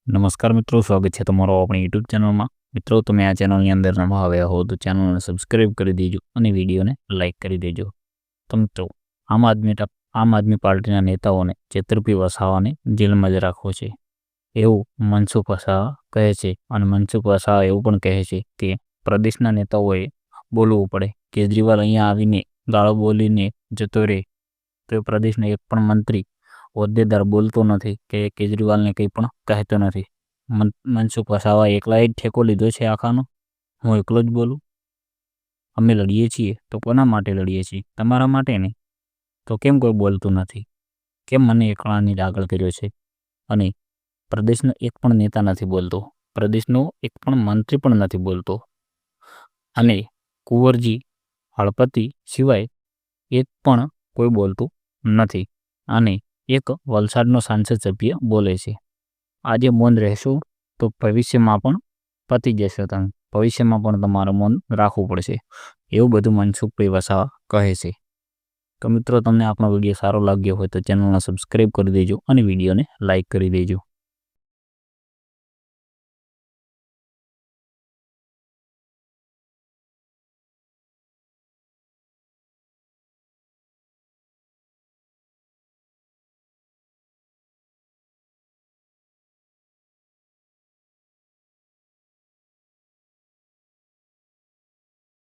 નમસ્કાર મિત્રો, સ્વાગત છે તમારો આપણી યુટ્યુબ ચેનલમાં. મિત્રો, તમે આ ચેનલની અંદર નવા આવ્યા હો તો ચેનલને સબસ્ક્રાઈબ કરી દેજો અને વિડીયોને લાઇક કરી દેજો. તો મિત્રો, આમ આદમી પાર્ટીના નેતાઓને છેતરપિંડી વસાવાને જેલમાં જ રાખવો છે એવું મનસુખ વસાવા કહે છે. અને મનસુખ વસાવા એવું પણ કહે છે કે પ્રદેશના નેતાઓએ બોલવું પડે. કેજરીવાલ અહીંયા આવીને ગાળો બોલીને જતો રહે તો એ પ્રદેશના એક પણ મંત્રી હોદ્દેદાર બોલતો નથી કે કેજરીવાલને કંઈ પણ કહેતો નથી. મનસુખ વસાવા એકલાએ જ ઠેકો લીધો છે આખાનો. હું એકલો જ બોલું. અમે લડીએ છીએ તો કોના માટે લડીએ છીએ? તમારા માટે ને. તો કેમ કોઈ બોલતું નથી? કેમ મને એકલાની જ આગળ કર્યો છે? અને પ્રદેશનો એક પણ નેતા નથી બોલતો, પ્રદેશનો એક પણ મંત્રી પણ નથી બોલતો. અને કુંવરજી હળપતિ સિવાય એક પણ કોઈ બોલતું નથી. અને એક વલસાડનો સાંસદ સભ્ય બોલે છે. આજે મૌન રહેશો તો ભવિષ્યમાં પણ પતી જશો તમે. ભવિષ્યમાં પણ તમારે મૌન રાખવું પડશે. એવું બધું મનસુખભાઈ વસાવા કહે છે. તો મિત્રો, તમને આપણો વિડીયો સારો લાગ્યો હોય તો ચેનલને સબસ્ક્રાઈબ કરી દેજો અને વિડીયોને લાઇક કરી દેજો.